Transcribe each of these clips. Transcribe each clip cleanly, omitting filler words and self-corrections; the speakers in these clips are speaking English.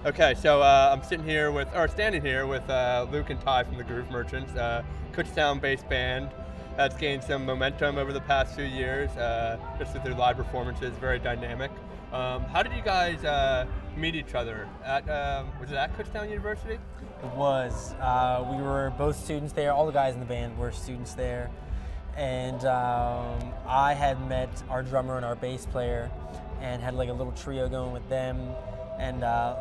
Okay, so I'm standing here with Luke and Ty from the Groove Merchants, Kutztown-based band that's gained some momentum over the past few years, just with their live performances, very dynamic. How did you guys meet each other? Was it at Kutztown University? It was. We were both students there. All the guys in the band were students there. And I had met our drummer and our bass player and had like a little trio going with them. And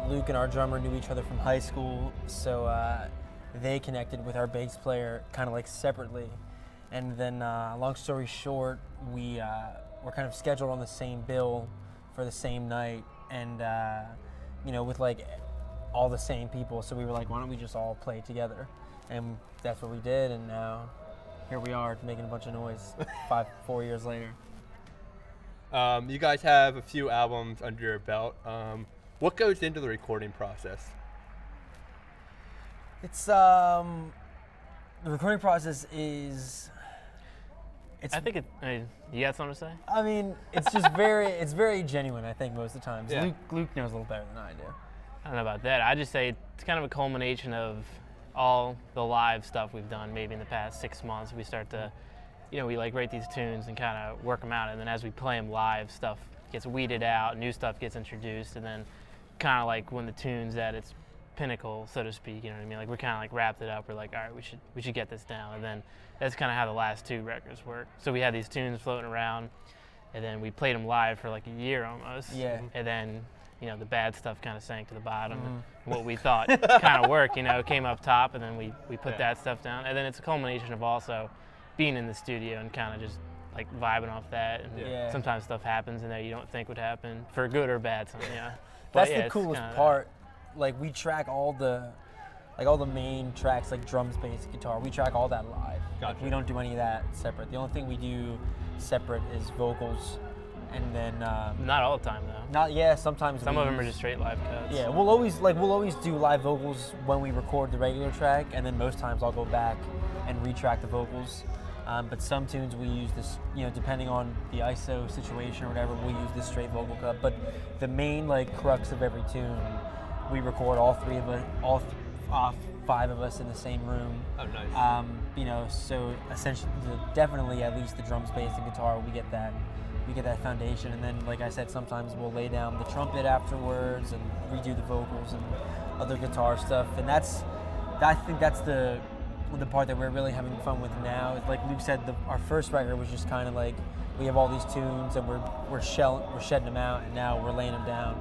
Luke and our drummer knew each other from high school, so they connected with our bass player kind of like separately. And then, long story short, we were kind of scheduled on the same bill for the same night, and with like all the same people. So we were like, why don't we just all play together? And that's what we did, and now here we are making a bunch of noise 4 years later. You guys have a few albums under your belt. What goes into the recording process? It's the recording process is. You got something to say? I mean, it's just it's very genuine. I think most of the times. Yeah. Luke knows a little better than I do. I don't know about that. I just say it's kind of a culmination of all the live stuff we've done maybe in the past 6 months. We start to, we like write these tunes and kind of work them out, and then as we play them live, stuff gets weeded out, new stuff gets introduced, and then kind of like when the tune's at its pinnacle, so to speak, you know what I mean? Like we kind of like wrapped it up. We're like, all right, we should get this down, and then that's kind of how the last two records work. So we had these tunes floating around, and then we played them live for like a year almost. Yeah. And then the bad stuff kind of sank to the bottom. And what we thought kind of worked, came up top, and then we put that stuff down. And then it's a culmination of also being in the studio and kind of just like vibing off that. And sometimes stuff happens in there you don't think would happen, for good or bad. That's the coolest part. Like we track all the main tracks, like drums, bass, guitar. We track all that live. Gotcha. Like we don't do any of that separate. The only thing we do separate is vocals, and then not all the time though. Sometimes some of them are just straight live cuts. Yeah, we'll always do live vocals when we record the regular track, and then most times I'll go back and retrack the vocals. But some tunes we use this, depending on the ISO situation or whatever, we'll use this straight vocal cut. But the main crux of every tune, we record all five of us in the same room. Oh, nice. So essentially, definitely at least the drums, bass, and guitar, we get that foundation. And then, like I said, sometimes we'll lay down the trumpet afterwards and redo the vocals and other guitar stuff. And I think that's the part that we're really having fun with now. Like Luke said, our first record was just kind of like, we have all these tunes and we're shedding them out, and now we're laying them down.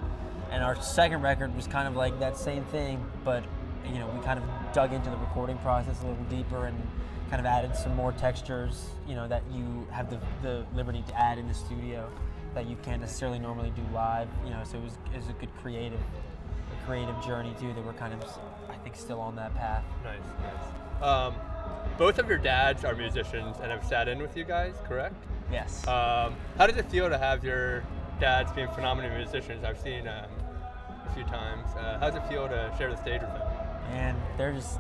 And our second record was kind of like that same thing, but we kind of dug into the recording process a little deeper and kind of added some more textures, that you have the liberty to add in the studio that you can't necessarily normally do live. So it was a good creative journey too, that we're kind of, I think, still on that path. Nice. Both of your dads are musicians and have sat in with you guys, correct? Yes. How does it feel to have your dads being phenomenal musicians? I've seen a few times. How does it feel to share the stage with them? And they're just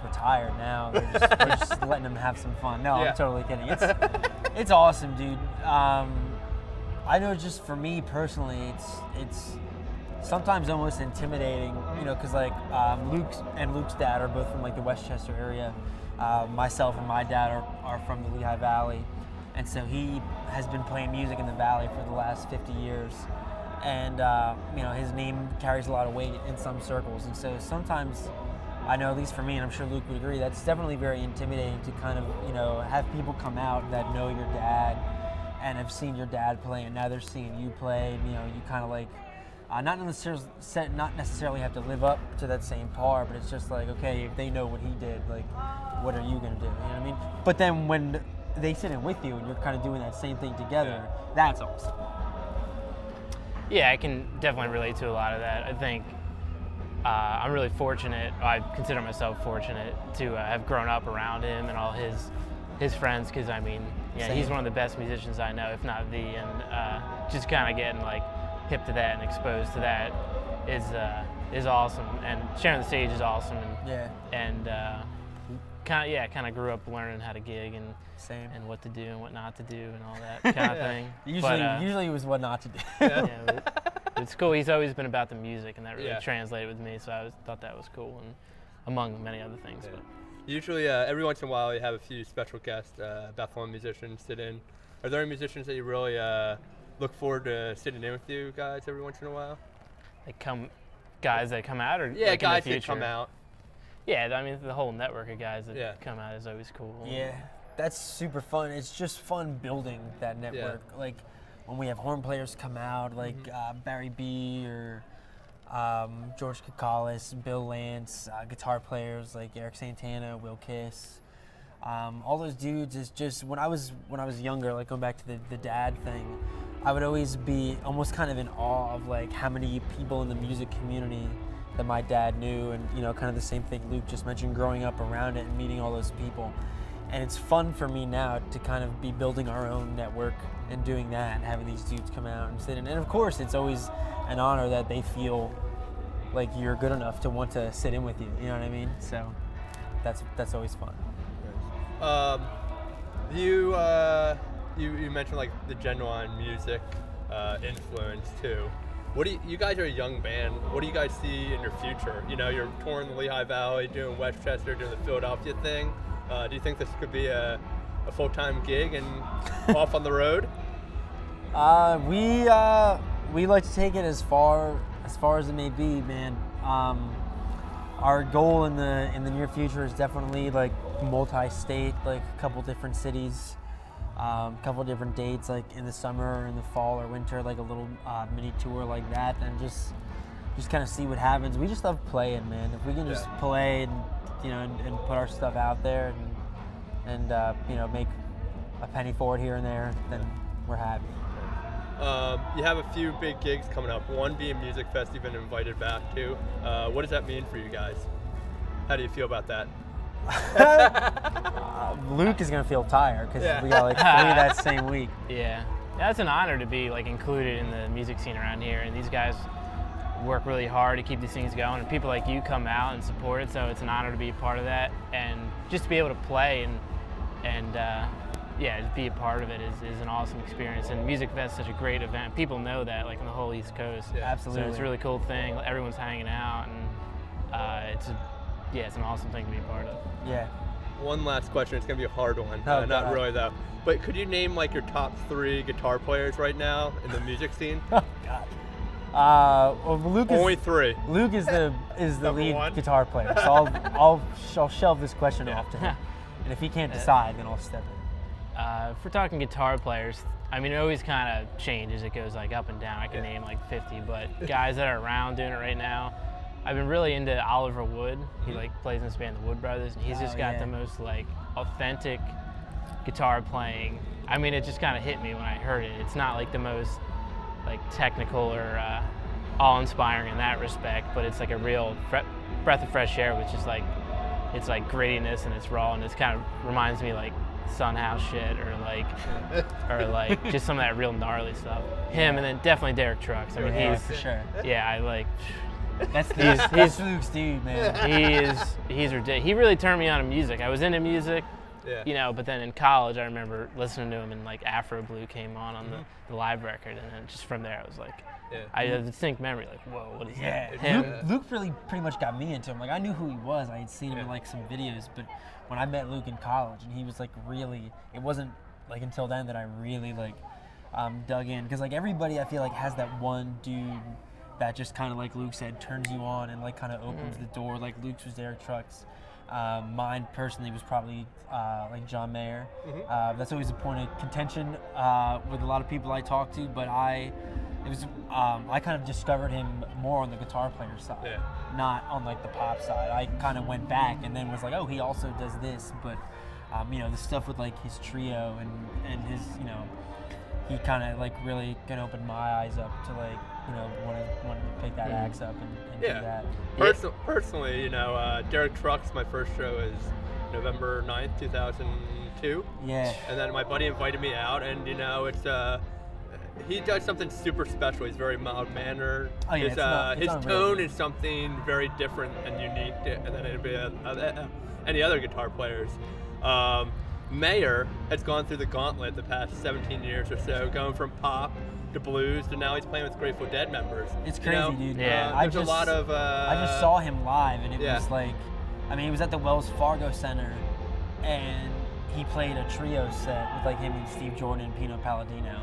retired now. We're just letting them have some fun. No, I'm totally kidding. It's awesome, dude. I know, just for me personally, it's sometimes almost intimidating, because like Luke's dad are both from like the Westchester area. Myself and my dad are from the Lehigh Valley, and so he has been playing music in the Valley for the last 50 years. And his name carries a lot of weight in some circles, and so sometimes, I know, at least for me, and I'm sure Luke would agree, that's definitely very intimidating to kind of have people come out that know your dad and have seen your dad play, and now they're seeing you play. And, you kind of like not necessarily have to live up to that same par, but it's just like, okay, if they know what he did, like, what are you gonna do? You know what I mean? But then when they sit in with you and you're kind of doing that same thing together, that's awesome. Yeah, I can definitely relate to a lot of that. I think I'm really fortunate. I consider myself fortunate to have grown up around him and all his friends, because he's one of the best musicians I know, if not the. And just kind of getting like hip to that and exposed to that is awesome. And sharing the stage is awesome. And kind of grew up learning how to gig and Same. And what to do and what not to do and all that kind of thing. Usually it was what not to do. It's it's cool. He's always been about the music, and that really Yeah. translated with me. So I thought that was cool, and among many other things. Yeah. But Usually, every once in a while, you have a few special guests, Bethlehem musicians, sit in. Are there any musicians that you really look forward to sitting in with you guys every once in a while? Guys that come out, or Yeah, like guys in the that come future? out. Yeah, I mean the whole network of guys that Yeah. come out is always cool. Yeah, that's super fun. It's just fun building that network. Like when we have horn players come out, like Barry B or George Kakalis, Bill Lance, guitar players like Eric Santana, Will Kiss. All those dudes is just when I was younger, like going back to the dad thing, I would always be almost kind of in awe of like how many people in the music community that my dad knew, and kind of the same thing Luke just mentioned, growing up around it and meeting all those people. And it's fun for me now to kind of be building our own network and doing that and having these dudes come out and sit in. And of course, it's always an honor that they feel like you're good enough to want to sit in with you. You know what I mean? So that's always fun. You mentioned like the genuine music influence too. What do you guys are a young band. What do you guys see in your future? You're touring the Lehigh Valley, doing Westchester, doing the Philadelphia thing. Do you think this could be a full-time gig and off on the road? We like to take it as far as it may be, man. Our goal in the near future is definitely like multi-state, like a couple different cities, couple different dates, like in the summer or in the fall or winter, like a little mini tour like that, and just kind of see what happens. We just love playing, man. If we can just play and put our stuff out there and make a penny for it here and there, then we're happy. You have a few big gigs coming up. One being Music Fest you've been invited back to. What does that mean for you guys? How do you feel about that? Luke is gonna feel tired because we got like 3 that same week. Yeah, it's an honor to be like included in the music scene around here, and these guys work really hard to keep these things going, and people like you come out and support it, so it's an honor to be a part of that, and just to be able to play and just be a part of it is an awesome experience. And Music Fest is such a great event. People know that, like on the whole East Coast. Yeah. Absolutely. So it's a really cool thing. Everyone's hanging out, and it's an awesome thing to be a part of. Yeah. One last question. It's gonna be a hard one. Oh, not God. really though. But could you name like your top 3 guitar players right now in the music scene? Oh God. Well, Luke is Only 3. Luke is the Number lead 1. guitar player, so I'll shelve this question off to him, and if he can't decide, then I'll step in. If we're talking guitar players, I mean, it always kind of changes. It goes like up and down. I can name like 50, but guys that are around doing it right now, I've been really into Oliver Wood. He like plays in this band, the Wood Brothers, and he's just got the most like authentic guitar playing. I mean, it just kind of hit me when I heard it. It's not like the most like technical or awe-inspiring in that respect, but it's like a real breath of fresh air, which is like, it's like grittiness and it's raw, and it's kind of reminds me like Sunhouse shit or like just some of that real gnarly stuff. Him, and then definitely Derek Trucks. I mean, Yeah, he's for sure. yeah, I like. That's Luke's dude, man. He's ridiculous. He really turned me on to music. I was into music, Yeah. but then in college I remember listening to him, and like Afro Blue came on the live record, and then just from there I was like, I had a distinct memory, like, whoa, what is that? Him. Luke really pretty much got me into him. Like, I knew who he was. I had seen him in like some videos, but when I met Luke in college, and he was like really, it wasn't like until then that I really like dug in, because like everybody I feel like has that one dude that just kind of, like Luke said, turns you on and like kind of opens the door. Like Luke's was Derek Trucks. Mine personally was probably like John Mayer. That's always a point of contention with a lot of people I talk to, but I kind of discovered him more on the guitar player side, not on like the pop side. I kind of went back and then was like, oh, he also does this, but the stuff with like his trio and his, he kind of like really can open my eyes up to like, wanted to pick that axe up and do that. Personally, Derek Trucks, my first show is November 9th, 2002. Yeah. And then my buddy invited me out, and it's he does something super special. He's very mild-mannered. Oh, yeah, his tone is something very different and unique than it'd be any other guitar players. Mayer has gone through the gauntlet the past 17 years or so, going from pop to blues to now he's playing with Grateful Dead members. It's crazy, dude. Yeah. There's a lot of. I just saw him live, and it Yeah. was like, I mean, he was at the Wells Fargo Center, and he played a trio set with like him and Steve Jordan and Pino Palladino,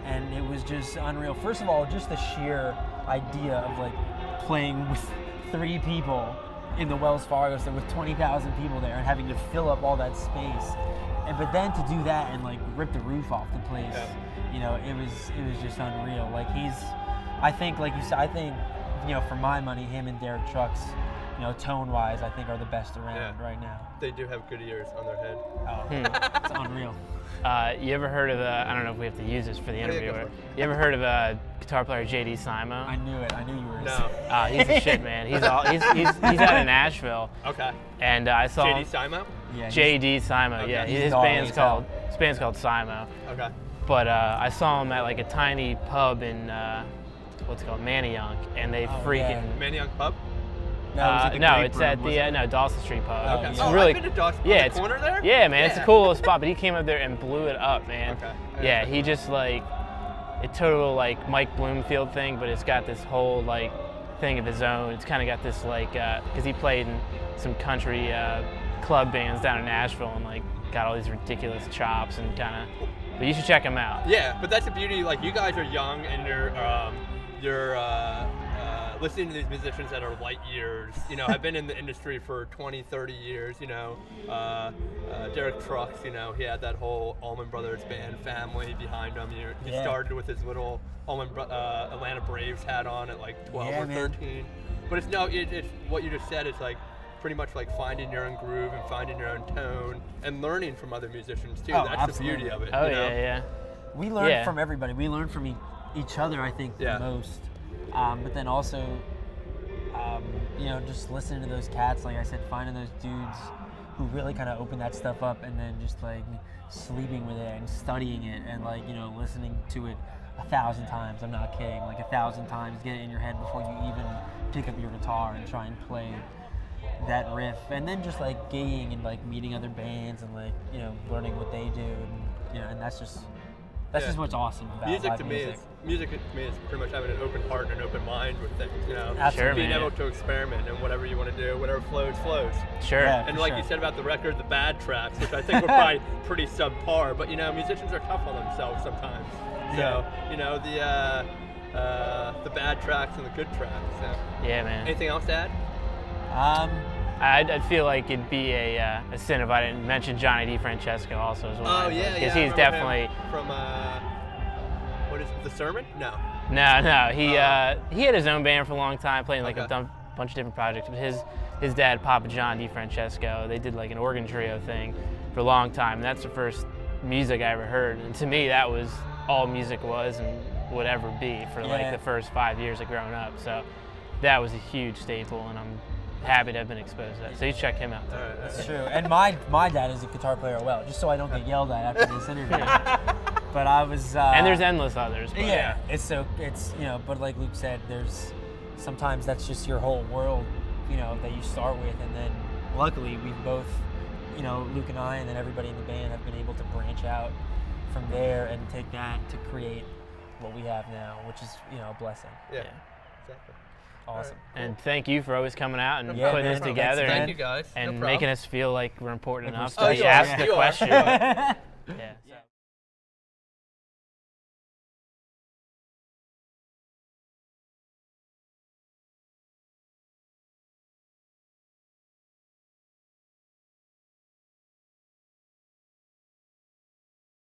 and it was just unreal. First of all, just the sheer idea of like playing with 3 people in the Wells Fargo Center with 20,000 people there and having to fill up all that space, and but then to do that and like rip the roof off the place, you know, it was just unreal. Like I think like you said, I think, you know, for my money, him and Derek Trucks, you know, tone-wise, I think are the best around right now. They do have good ears on their head. Oh, it's unreal. You ever heard of I don't know if we have to use this for the interview. go for it. You ever heard of guitar player JD Simo? I knew it. I knew you were. No. He's a shit, man. He's out of Nashville. Okay. And I saw JD Simo? Yeah. JD Simo. Okay. Yeah, He's his gnarly band's as hell. called Simo. Okay. But I saw him at like a tiny pub in what's it called, Manayunk, and they freaking. Manayunk Pub? No, It's at the Dawson Street Pub. Okay. It's Oh, really, I've been to Dawson. yeah, On the it's corner there? Yeah, man, it's a cool little spot. But he came up there and blew it up, man. Okay. Yeah, he just like a total like Mike Bloomfield thing, but it's got this whole like thing of his own. It's kind of got this like because he played in some country club bands down in Nashville and like got all these ridiculous chops and kind of. But you should check him out. Yeah, but that's the beauty. Like, you guys are young and you're listening to these musicians that are light years. You know, have been in the industry for 20, 30 years. You know, Derek Trucks. You know, he had that whole Allman Brothers band family behind him. He started with his little Atlanta Braves hat on at like 12 or 13. But it's it's what you just said. It's like pretty much like finding your own groove and finding your own tone and learning from other musicians too. That's absolutely. the beauty of it. Oh you know? yeah. We learn from everybody. We learn from each other, I think, the most. But then also, you know, just listening to those cats, like I said, finding those dudes who really kind of open that stuff up, and then just like sleeping with it and studying it, and like, you know, listening to it 1,000 times. I'm not kidding. Like 1,000 times, get it in your head before you even pick up your guitar and try and play that riff, and then just like gigging and like meeting other bands and like, you know, learning what they do, and you know, and that's just what's awesome about music live to me music. is pretty much having an open heart and an open mind with things, you know. Absolutely. Being man. able to experiment and whatever you want to do, whatever flows. Sure. Yeah. And For like sure. you said about the record, the bad tracks, which I think were probably pretty subpar, but you know, musicians are tough on themselves sometimes. So, you know, the bad tracks and the good tracks. So. Yeah, man. Anything else to add? I'd feel like it'd be a sin if I didn't mention Johnny DeFrancesco also as well. Oh yeah, Because I he's remember definitely him from what is it, The Sermon? No. no. He had his own band for a long time, playing like Okay. a bunch of different projects. But his dad, Papa John DeFrancesco, they did like an organ trio thing for a long time. And that's the first music I ever heard. And to me, that was all music was and would ever be for like the first 5 years of growing up. So that was a huge staple, and I'm happy to have been exposed to that. So you should check him out. All right. That's true. And my dad is a guitar player as well, just so I don't get yelled at after this interview. But I was. And there's endless others. But Yeah, it's you know, but like Luke said, there's sometimes that's just your whole world, you know, that you start with, and then luckily we've both, you know, Luke and I, and then everybody in the band have been able to branch out from there and take that to create what we have now, which is, you know, a blessing. Yeah. Yeah. Exactly. Awesome. And thank you for always coming out and Yeah, putting man. this together Thank and, you guys. and No problem. making us feel like we're important Like we're enough special. to ask Yeah. the You are. question. You are. Yeah. So.